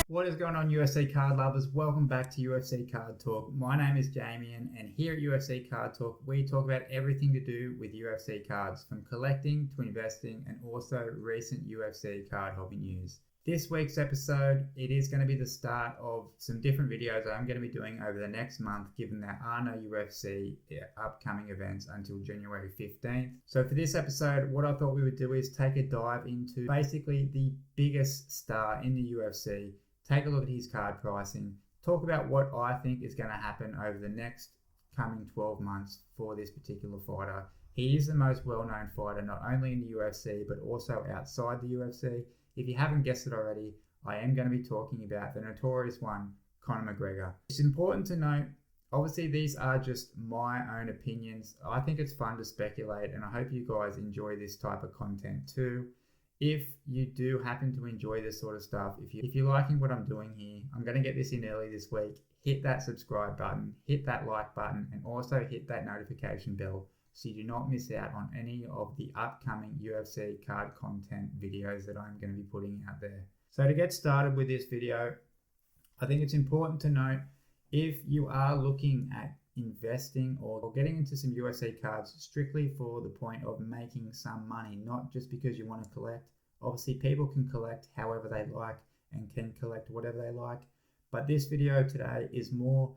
What is going on, UFC card lovers? Welcome back to UFC Card Talk. My name is Damien, and here at UFC Card Talk, we talk about everything to do with UFC cards, from collecting to investing, and also recent UFC card hobby news. This week's episode, it is going to be the start of some different videos I'm going to be doing over the next month, given there are no UFC upcoming events until January 15th. So for this episode, what I thought we would do is take a dive into basically the biggest star in the UFC, take a look at his card pricing, talk about what I think is going to happen over the next coming 12 months for this particular fighter. He is the most well-known fighter, not only in the UFC, but also outside the UFC. If you haven't guessed it already, I am going to be talking about the notorious one, Conor McGregor. It's important to note, obviously these are just my own opinions. I think it's fun to speculate, and I hope you guys enjoy this type of content too. If you do happen to enjoy this sort of stuff, if you're liking what I'm doing here, I'm going to get this in early this week. Hit that subscribe button, hit that like button, and also hit that notification bell so you do not miss out on any of the upcoming UFC card content videos that I'm going to be putting out there. So to get started with this video, I think it's important to note, if you are looking at investing or getting into some UFC cards strictly for the point of making some money, not just because you want to collect. Obviously, people can collect however they like and can collect whatever they like. But this video today is more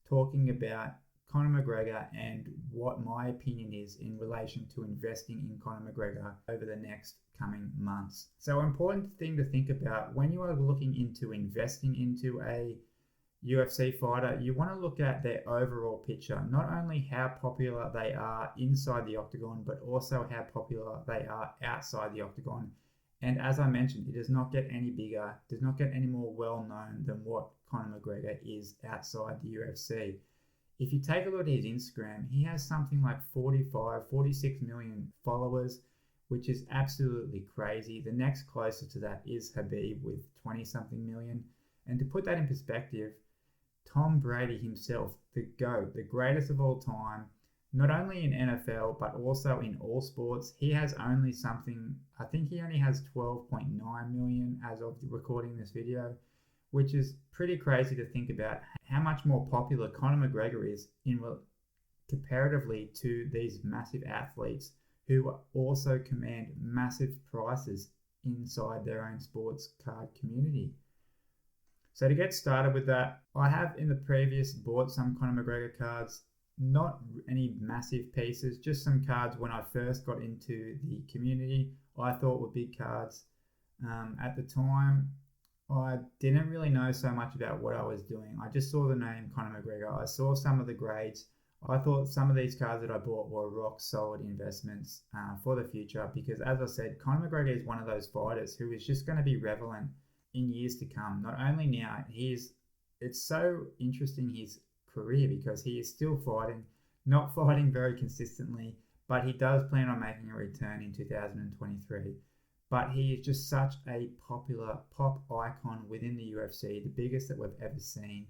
talking about Conor McGregor and what my opinion is in relation to investing in Conor McGregor over the next coming months. So, an important thing to think about when you are looking into investing into a UFC fighter, you want to look at their overall picture, not only how popular they are inside the octagon, but also how popular they are outside the octagon. And as I mentioned, it does not get any bigger, does not get any more well known than what Conor McGregor is outside the UFC. If you take a look at his Instagram, he has something like 46 million followers, which is absolutely crazy. The next closest to that is Khabib with 20 something million. And to put that in perspective, Tom Brady himself, the GOAT, the greatest of all time, not only in NFL, but also in all sports, he has only something, I think he only has 12.9 million as of recording this video, which is pretty crazy to think about how much more popular Conor McGregor is comparatively to these massive athletes who also command massive prices inside their own sports card community. So to get started with that, I have in the previous bought some Conor McGregor cards, not any massive pieces, just some cards when I first got into the community I thought were big cards. At the time, I didn't really know so much about what I was doing. I just saw the name Conor McGregor. I saw some of the grades. I thought some of these cards that I bought were rock solid investments for the future, because as I said, Conor McGregor is one of those fighters who is just going to be relevant in years to come. Not only now, it's so interesting his career, because he is still fighting, not fighting very consistently, but he does plan on making a return in 2023. But he is just such a popular pop icon within the UFC, the biggest that we've ever seen.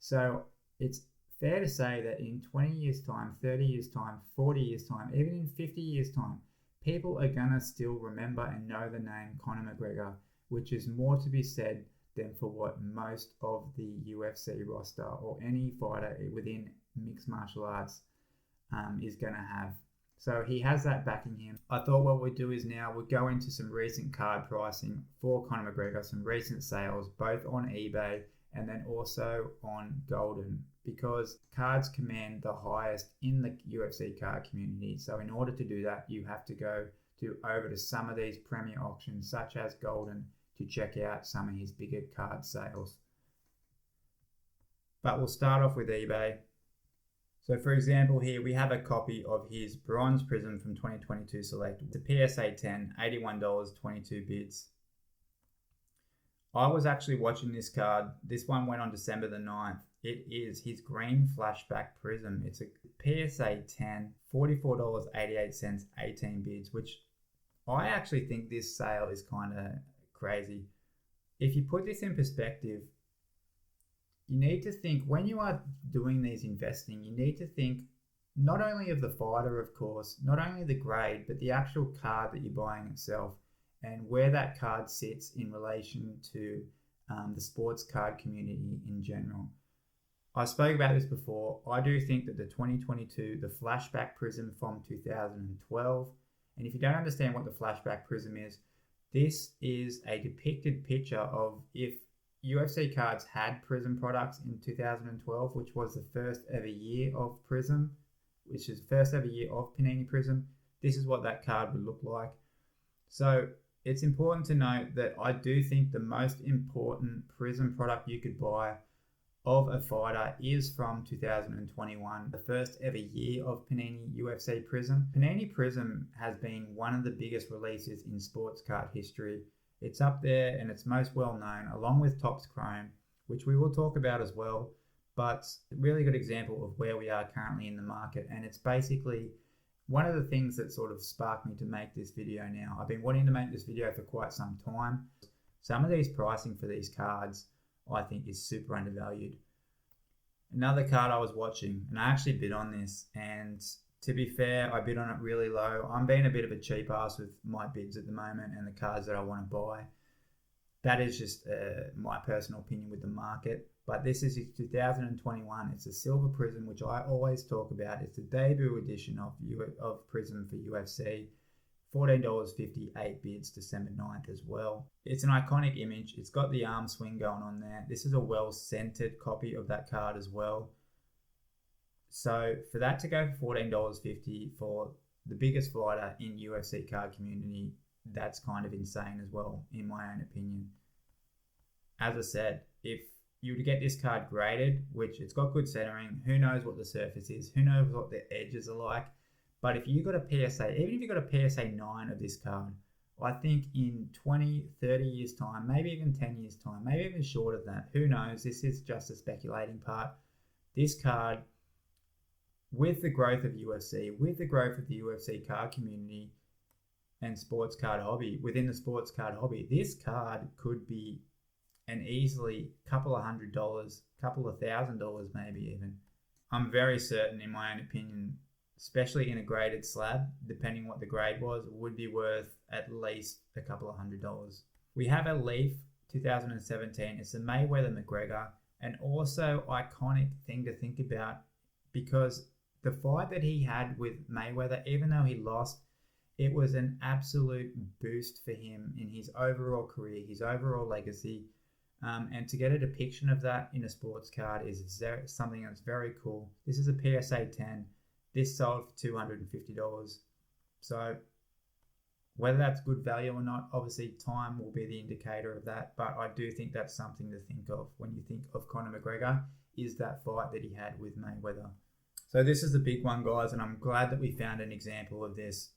So it's fair to say that in 20 years time, 30 years time, 40 years time, even in 50 years time, people are gonna still remember and know the name Conor McGregor, which is more to be said than for what most of the UFC roster or any fighter within mixed martial arts is going to have. So he has that backing him. I thought what we'd do is now we'll go into some recent card pricing for Conor McGregor, some recent sales, both on eBay and then also on Golden, because cards command the highest in the UFC card community. So in order to do that, you have to go over to some of these premier auctions, such as Golden, to check out some of his bigger card sales. But we'll start off with eBay. So for example, here we have a copy of his Bronze Prism from 2022 Select. It's a PSA 10, $81, 22 bids. I was actually watching this card. This one went on December the 9th. It is his Green Flashback Prism. It's a PSA 10, $44.88, 18 bids, which I actually think this sale is kind of crazy. If you put this in perspective, you need to think, when you are doing these investing, you need to think not only of the fighter, of course, not only the grade, but the actual card that you're buying itself and where that card sits in relation to the sports card community in general. I spoke about this before. I do think that the 2022, the flashback prism from 2012, and if you don't understand what the flashback prism is, this is a depicted picture of if UFC cards had prism products in 2012, which was the first ever year of prism, which is first ever year of Panini Prism. This is what that card would look like. So it's important to note that I do think the most important prism product you could buy of a fighter is from 2021, the first ever year of Panini UFC Prism. Panini Prism has been one of the biggest releases in sports card history. It's up there and it's most well known, along with Topps Chrome, which we will talk about as well. But a really good example of where we are currently in the market, and it's basically one of the things that sort of sparked me to make this video now. I've been wanting to make this video for quite some time. Some of these pricing for these cards I think is super undervalued. Another card I was watching, and I actually bid on this, and to be fair, I bid on it really low. I'm being a bit of a cheap ass with my bids at the moment and the cards that I want to buy. That is just my personal opinion with the market. But this is 2021. It's a silver prism, which I always talk about. It's the debut edition of Prism for UFC. $14.50, 8 bids, December 9th as well. It's an iconic image. It's got the arm swing going on there. This is a well-centered copy of that card as well. So for that to go for $14.50 for the biggest fighter in UFC card community, that's kind of insane as well, in my own opinion. As I said, if you were to get this card graded, which it's got good centering, who knows what the surface is, who knows what the edges are like. But if you got a PSA, even if you got a PSA 9 of this card, I think in 20, 30 years time, maybe even 10 years time, maybe even shorter than that, who knows, this is just a speculating part. This card, with the growth of UFC, with the growth of the UFC card community and sports card hobby, within the sports card hobby, this card could be an easily couple of $100, couple of $1,000 maybe even. I'm very certain, in my own opinion, especially in a graded slab, depending what the grade was, would be worth at least a couple of $100. We have a Leaf 2017. It's a Mayweather McGregor, and also iconic thing to think about, because the fight that he had with Mayweather, even though he lost, it was an absolute boost for him in his overall career, his overall legacy. And to get a depiction of that in a sports card is something that's very cool. This is a PSA 10. This sold for $250. So whether that's good value or not, obviously time will be the indicator of that. But I do think that's something to think of when you think of Conor McGregor, is that fight that he had with Mayweather. So this is the big one, guys, and I'm glad that we found an example of this.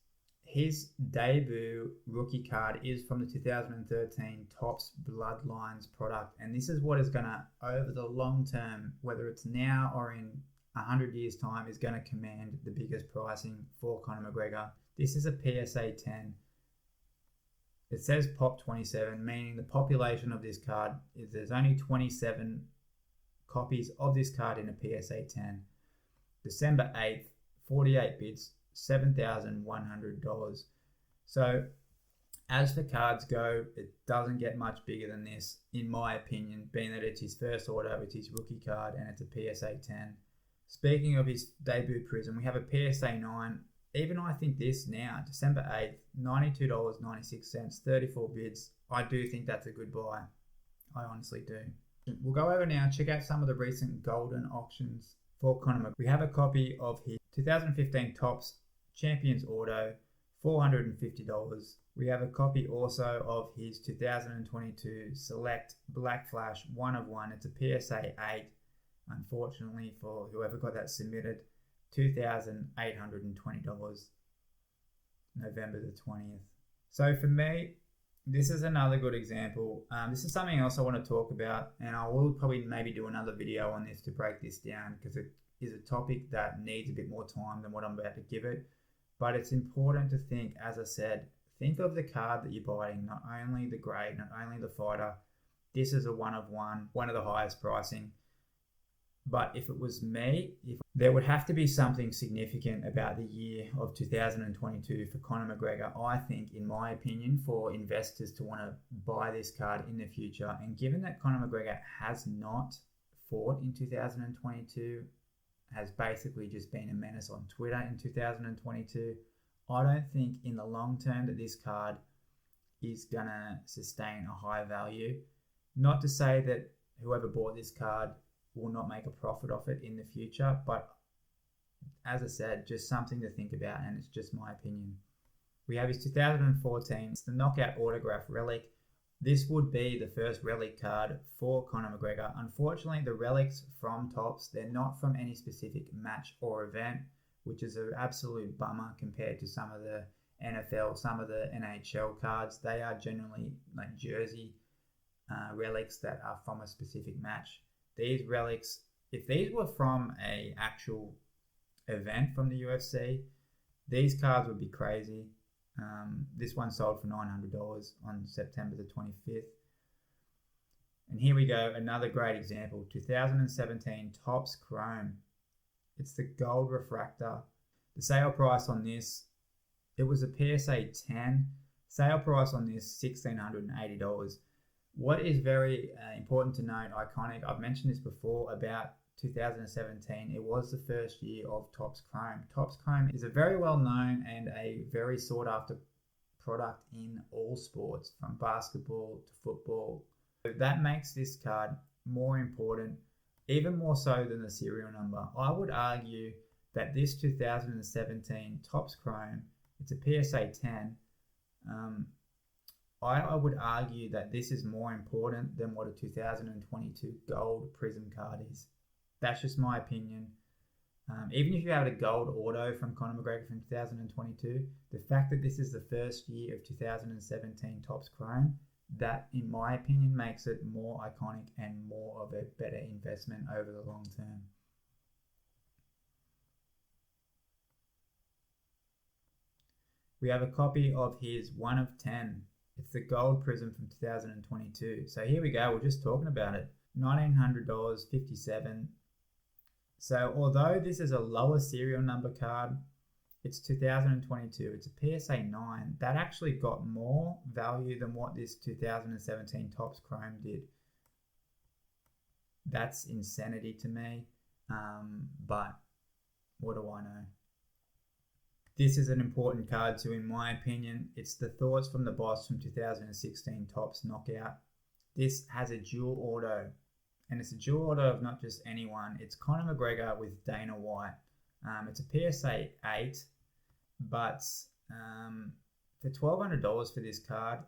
His debut rookie card is from the 2013 Topps Bloodlines product, and this is what is going to, over the long term, whether it's now or in 100 years time, is going to command the biggest pricing for Conor McGregor. This is a PSA 10. It says Pop 27, meaning the population of this card is there's only 27 copies of this card in a PSA 10. December 8th, 48 bits, $7,100. So as for cards go, it doesn't get much bigger than this, in my opinion, being that it's his first auto, it's his rookie card, and it's a PSA 10. Speaking of his debut prism, we have a PSA 9. Even I think this now, December 8th, $92.96, 34 bids. I do think that's a good buy. I honestly do. We'll go over now, check out some of the recent golden auctions for Conor McGregor. We have a copy of his 2015 Topps Champions Auto, $450. We have a copy also of his 2022 Select Black Flash 1 of 1. It's a PSA 8. Unfortunately, for whoever got that submitted, $2,820, November the 20th. So for me, this is another good example. This is something else I want to talk about, and I will probably maybe do another video on this to break this down, because it is a topic that needs a bit more time than what I'm about to give it. But it's important to think, as I said, think of the card that you're buying, not only the grade, not only the fighter. This is a 1 of 1, one of the highest pricing. But if it was me, there would have to be something significant about the year of 2022 for Conor McGregor, I think, in my opinion, for investors to want to buy this card in the future. And given that Conor McGregor has not fought in 2022, has basically just been a menace on Twitter in 2022, I don't think in the long term that this card is going to sustain a high value. Not to say that whoever bought this card will not make a profit off it in the future, but as I said, just something to think about, and it's just my opinion. We have his 2014, it's the knockout autograph relic. This would be the first relic card for Conor McGregor. Unfortunately, the relics from Topps, they're not from any specific match or event, which is an absolute bummer compared to some of the NFL, some of the NHL cards. They are generally like jersey relics that are from a specific match. These relics, if these were from a actual event from the UFC, these cards would be crazy. This one sold for $900 on September the 25th. And here we go, another great example, 2017 Topps Chrome. It's the gold refractor. The sale price on this, it was a PSA 10. Sale price on this, $1,680. What is very important to note, iconic, I've mentioned this before about 2017, it was the first year of Topps Chrome. Topps Chrome is a very well known and a very sought after product in all sports, from basketball to football. So that makes this card more important, even more so than the serial number. I would argue that this 2017 Topps Chrome, it's a PSA 10, I would argue that this is more important than what a 2022 gold prism card is. That's just my opinion. Even if you have a gold auto from Conor McGregor from 2022, the fact that this is the first year of 2017 Topps Chrome, that in my opinion makes it more iconic and more of a better investment over the long term. We have a copy of his 1 of 10. It's the gold prism from 2022. So here we go, we're just talking about it. $1,900, 57. So although this is a lower serial number card, it's 2022, it's a PSA 9. That actually got more value than what this 2017 Topps Chrome did. That's insanity to me, but what do I know? This is an important card too, in my opinion. It's the Thoughts from the Boss from 2016 Topps Knockout. This has a dual auto, and it's a dual auto of not just anyone. It's Conor McGregor with Dana White. It's a PSA 8, but for $1,200 for this card,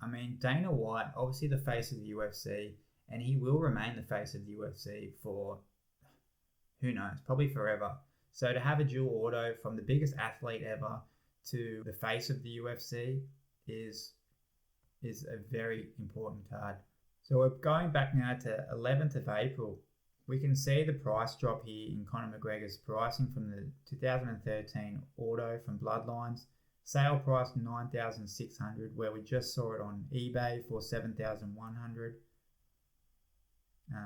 I mean, Dana White, obviously the face of the UFC, and he will remain the face of the UFC for, who knows, probably forever. So to have a dual auto from the biggest athlete ever to the face of the UFC is a very important card. So we're going back now to 11th of April. We can see the price drop here in Conor McGregor's pricing from the 2013 auto from Bloodlines. Sale price $9,600, where we just saw it on eBay for $7,100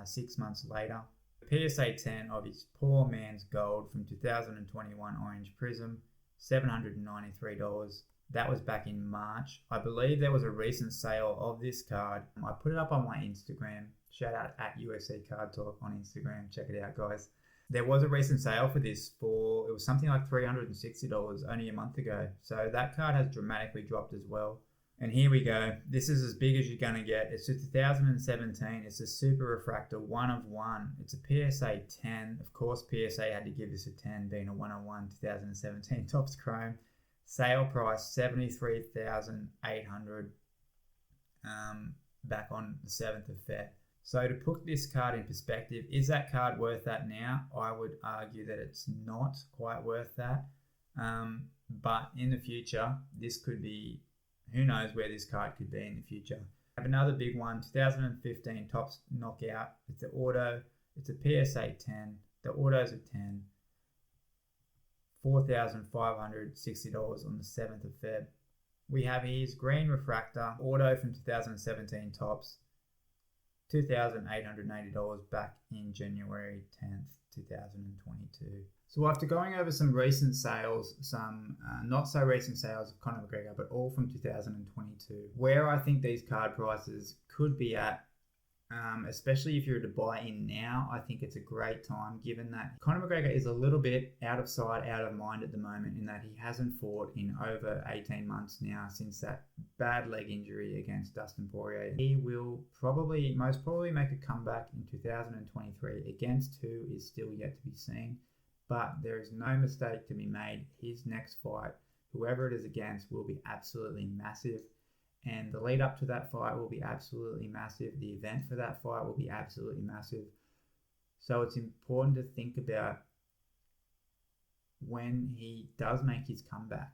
6 months later. PSA 10 of his Poor Man's Gold from 2021 Orange Prism, $793. That was back in March. I believe there was a recent sale of this card. I put it up on my Instagram. Shout out at UFC Card Talk on Instagram. Check it out, guys. There was a recent sale for this it was something like $360 only a month ago. So that card has dramatically dropped as well. And here we go. This is as big as you're going to get. It's a 2017. It's a Super Refractor 1 of 1. It's a PSA 10. Of course, PSA had to give this a 10, being a 1 of 1 2017 Topps Chrome. Sale price $73,800 back on the 7th of Feb. So to put this card in perspective, is that card worth that now? I would argue that it's not quite worth that. But in the future, this could be, who knows where this card could be in the future. I have another big one, 2015 Topps Knockout. It's the auto. It's a PSA 10. The auto's a 10. $4,560 on the 7th of Feb. We have his Green Refractor auto from 2017 Topps. $2,880 back in January 10th, 2022. So after going over some recent sales, some not so recent sales of Conor McGregor, but all from 2022, where I think these card prices could be at, especially if you were to buy in now, I think it's a great time, given that Conor McGregor is a little bit out of sight, out of mind at the moment, in that he hasn't fought in over 18 months now since that bad leg injury against Dustin Poirier. He will most probably make a comeback in 2023 against who is still yet to be seen, but there is no mistake to be made. His next fight, whoever it is against, will be absolutely massive. And the lead up to that fight will be absolutely massive. The event for that fight will be absolutely massive. So it's important to think about when he does make his comeback.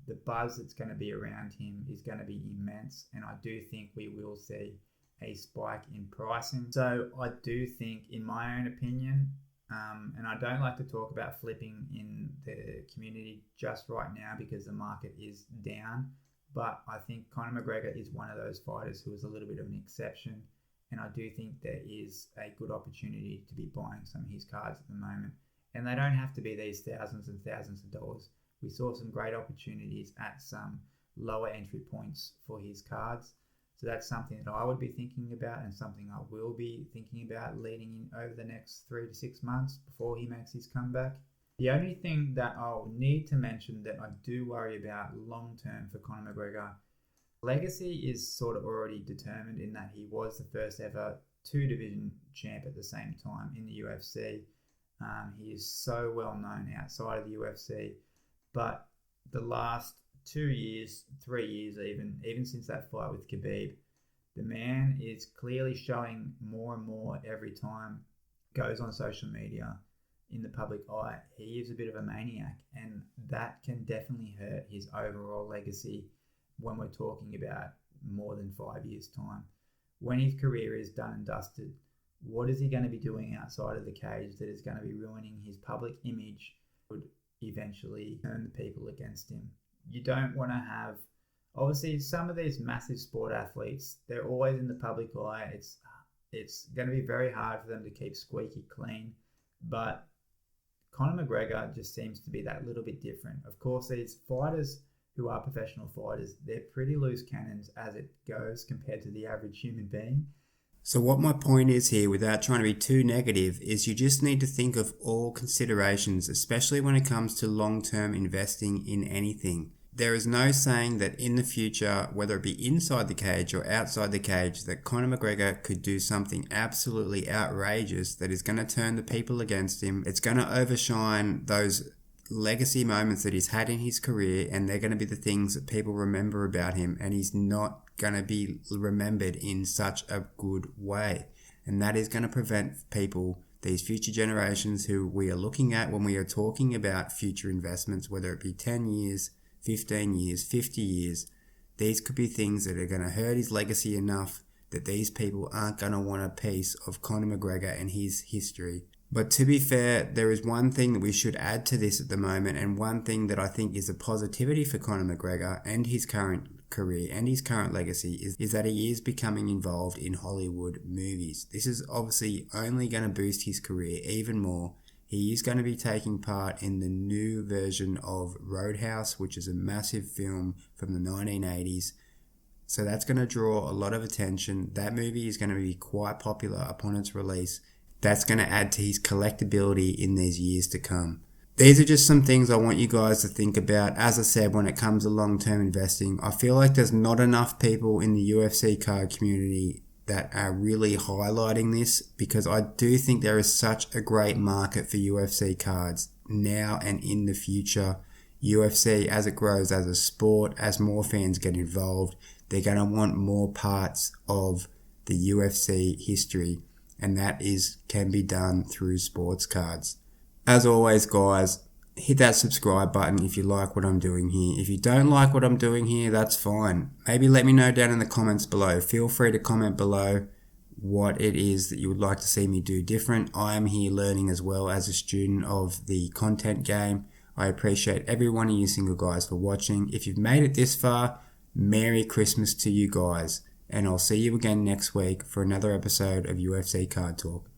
The buzz that's going to be around him is going to be immense. And I do think we will see a spike in pricing. So I do think, in my own opinion, and I don't like to talk about flipping in the community just right now because the market is down. But I think Conor McGregor is one of those fighters who is a little bit of an exception. And I do think there is a good opportunity to be buying some of his cards at the moment. And they don't have to be these thousands and thousands of dollars. We saw some great opportunities at some lower entry points for his cards. So that's something that I would be thinking about, and something I will be thinking about leading in over the next 3 to 6 months before he makes his comeback. The only thing that I'll need to mention that I do worry about long term for Conor McGregor, legacy is sort of already determined in that he was the first ever 2-division champ at the same time in the UFC. He is so well known outside of the UFC, but the last 2 years, 3 years even since that fight with Khabib, the man is clearly showing more and more every time goes on social media, in the public eye. He is a bit of a maniac, and that can definitely hurt his overall legacy when we're talking about more than 5 years' time. When his career is done and dusted, what is he going to be doing outside of the cage that is going to be ruining his public image, would eventually turn the people against him? You don't want to have, obviously, some of these massive sport athletes, they're always in the public eye. It's going to be very hard for them to keep squeaky clean, but Conor McGregor just seems to be that little bit different. Of course, these fighters who are professional fighters, they're pretty loose cannons as it goes compared to the average human being. So what my point is here, without trying to be too negative, is you just need to think of all considerations, especially when it comes to long-term investing in anything. There is no saying that in the future, whether it be inside the cage or outside the cage, that Conor McGregor could do something absolutely outrageous that is going to turn the people against him. It's going to overshine those legacy moments that he's had in his career, and they're going to be the things that people remember about him, and he's not going to be remembered in such a good way. And that is going to prevent people, these future generations who we are looking at when we are talking about future investments, whether it be 10 years, 15 years, 50 years, these could be things that are going to hurt his legacy enough that these people aren't going to want a piece of Conor McGregor and his history. But to be fair, there is one thing that we should add to this at the moment, and one thing that I think is a positivity for Conor McGregor and his current career and his current legacy is that he is becoming involved in Hollywood movies. This is obviously only going to boost his career even more. He is going to be taking part in the new version of Roadhouse, which is a massive film from the 1980s. So that's going to draw a lot of attention. That movie is going to be quite popular upon its release. That's going to add to his collectability in these years to come. These are just some things I want you guys to think about. As I said, when it comes to long-term investing, I feel like there's not enough people in the UFC card community that are really highlighting this, because I do think there is such a great market for UFC cards now and in the future. UFC, as it grows as a sport, as more fans get involved, they're going to want more parts of the UFC history, and that can be done through sports cards. As always, guys, hit that subscribe button if you like what I'm doing here. If you don't like what I'm doing here, that's fine. Maybe let me know down in the comments below. Feel free to comment below what it is that you would like to see me do different. I am here learning as well as a student of the content game. I appreciate every one of you single guys for watching. If you've made it this far, Merry Christmas to you guys. and I'll see you again next week for another episode of UFC Card Talk.